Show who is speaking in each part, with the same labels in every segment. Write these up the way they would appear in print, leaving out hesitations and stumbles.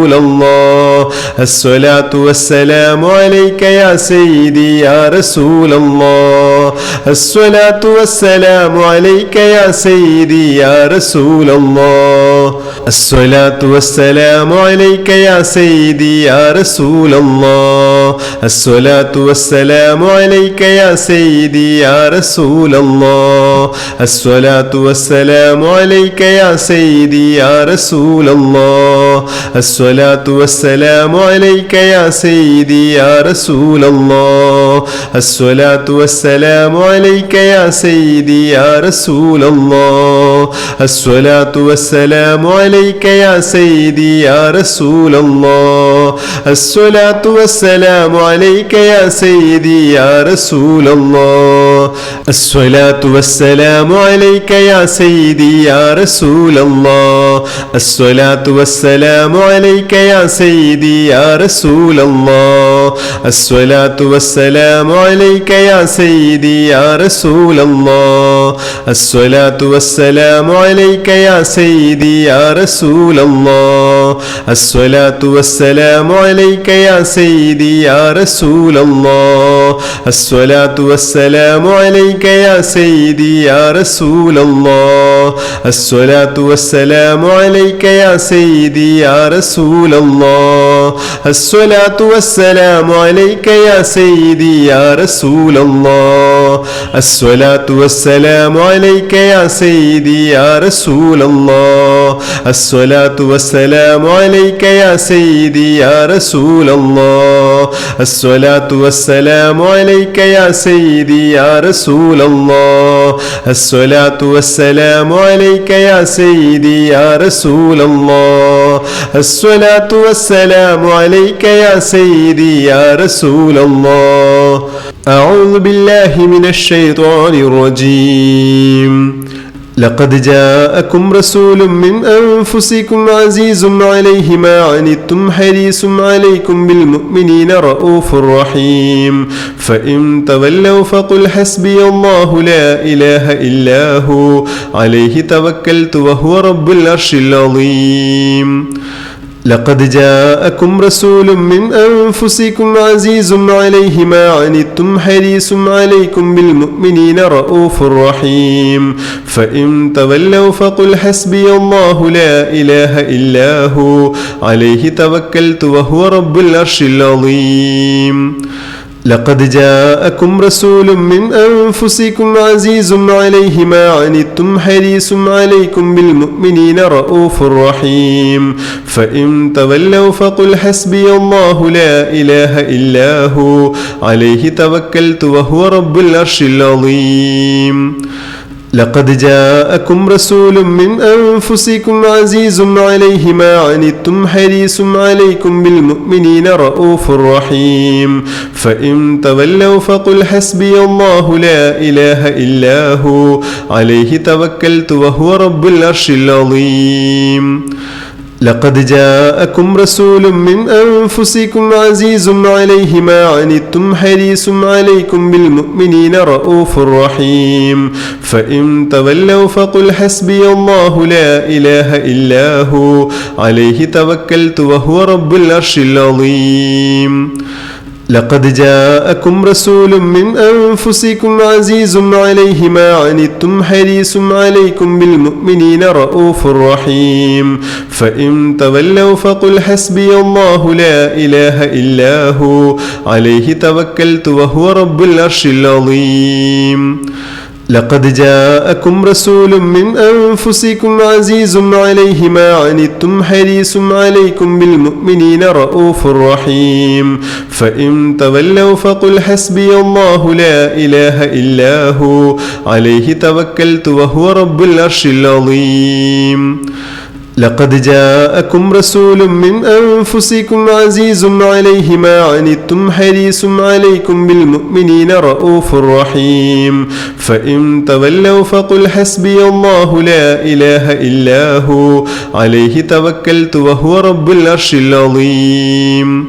Speaker 1: رسول الله الصلاة والسلام عليك يا سيدي يا رسول الله الصلاة والسلام عليك يا سيدي يا رسول الله الصلاة والسلام عليك يا سيدي يا رسول الله الصلاة والسلام عليك يا سيدي يا رسول الله الصلاة والسلام عليك يا سيدي يا رسول الله الصلاة والسلام عليك يا سيدي يا رسول الله الصلاة والسلام عليك يا سيدي يا رسول الله الصلاة والسلام عليك يا سيدي يا رسول الله الصلاة والسلام عليك يا سيدي يا رسول الله الصلاة والسلام عليك يا سيدي يا رسول الله الصلاة والسلام عليك يا سيدي يا رسول الله الصلاة والسلام عليك يا سيدي يا رسول الله الصلاة والسلام عليك يا سيدي يا رسول الله الصلاة والسلام عليك يا سيدي يا رسول الله الصلاة والسلام عليك يا سيدي يا رسول الله الصلاة والسلام عليك يا سيدي يا رسول الله الصلاة والسلام عليك يا سيدي يا رسول الله الصلاة والسلام عليك يا سيدي يا رسول الله الصلاة والسلام عليك يا سيدي يا رسول الله الصلاة والسلام عليك يا سيدي يا رسول الله الصلاة والسلام عليك يا سيدي يا رسول الله الصلاة والسلام عليك يا سيدي يا رسول الله أعوذ بالله من الشيطان الرجيم لقد جاءكم رسول من أنفسكم عزيز عليه ما عنتم حريص عليكم بالمؤمنين رؤوف رحيم فإن تولوا فقل حسبي الله لا إله إلا هو عليه توكلت وهو رب العرش العظيم لقد جاءكم رسول من أنفسكم عزيز عليه ما عنتم حريص عليكم بالمؤمنين رؤوف رحيم فإن تولوا فقل حسبي الله لا إله إلا هو عليه توكلت وهو رب العرش العظيم لقد جاءكم رسول من أنفسكم عزيز عليه ما عنتم حريص عليكم بالمؤمنين رؤوف رحيم فإن تولوا فقل حسبي الله لا إله إلا هو عليه توكلت وهو رب العرش العظيم لقد جاءكم رسول من أنفسكم عزيز عليه ما عنتم حريص عليكم بالمؤمنين رؤوف رحيم فإن تولوا فقل حسبي الله لا إله إلا هو عليه توكلت وهو رب العرش العظيم لقد جاءكم رسول من أنفسكم عزيز عليه ما عنتم حريص عليكم بالمؤمنين رؤوف رحيم فإن تولوا فقل حسبي الله لا إله إلا هو عليه توكلت وهو رب العرش العظيم لقد جاءكم رسول من أنفسكم عزيز عليه ما عنتم حريص عليكم بالمؤمنين رؤوف رحيم فإن تولوا فقل حسبي الله لا إله إلا هو عليه توكلت وهو رب العرش العظيم لقد جاءكم رسول من أنفسكم عزيز عليه ما عنتم حريص عليكم بالمؤمنين رؤوف رحيم فإن تولوا فقل حسبي الله لا إله إلا هو عليه توكلت وهو رب العرش العظيم لقد جاءكم رسول من أنفسكم عزيز عليه ما عنتم حريص عليكم بالمؤمنين رؤوف رحيم فإن تولوا فقل حسبي الله لا إله إلا هو عليه توكلت وهو رب العرش العظيم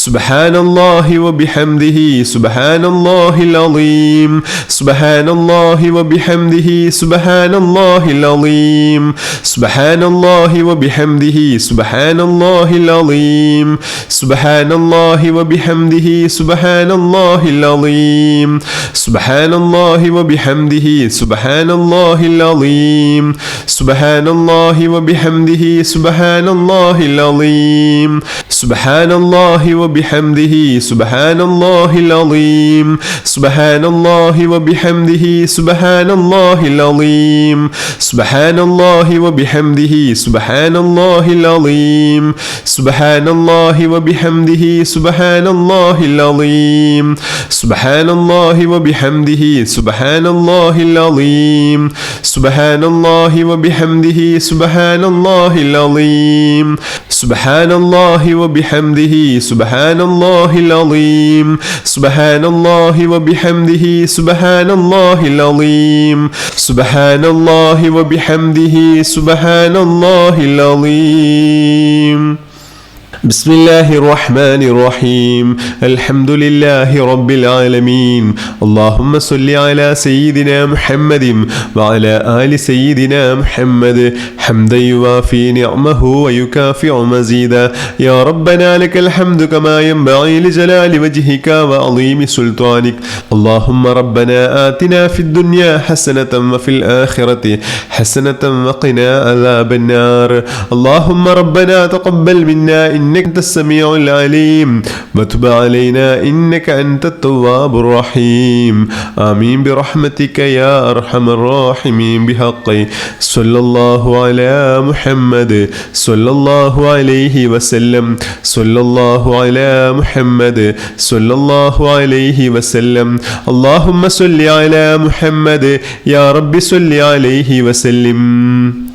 Speaker 1: سبحان الله وبحمده سبحان الله العظيم سبحان الله وبحمده سبحان الله العظيم سبحان الله وبحمده سبحان الله العظيم سبحان الله وبحمده سبحان الله العظيم سبحان الله وبحمده سبحان الله العظيم سبحان الله وبحمده سبحان الله العظيم سبحان الله وبحمده سبحان الله العظيم سبحان الله وبحمده سبحان الله العظيم سبحان الله وبحمده سبحان الله العظيم سبحان الله وبحمده سبحان الله العظيم سبحان الله وبحمده سبحان الله العظيم سبحان الله وبحمده سبحان الله العظيم سبحان الله وبحمده سبحان الله العظيم سبحان الله وبحمده سبحان الله العظيم سبحان الله وبحمده سبحان الله العظيم بسم الله الرحمن الرحيم الحمد لله رب العالمين اللهم صل على سيدنا محمد وعلى آل سيدنا محمد حمدا يوافي نعمه ويكافئ مزيدا يا ربنا لك الحمد كما ينبغي لجلال وجهك وعظيم سلطانك اللهم ربنا آتنا في الدنيا حسنة وفي الآخرة حسنة وقنا عذاب النار اللهم ربنا تقبل منا إنك أنت السميع العليم وتب علينا إنك أنت التواب الرحيم آمين برحمتك يا أرحم الراحمين بحق صلى الله على محمد صلى الله عليه وسلم صلى الله على محمد صلى الله عليه وسلم اللهم صل على محمد يا رب صل عليه وسلم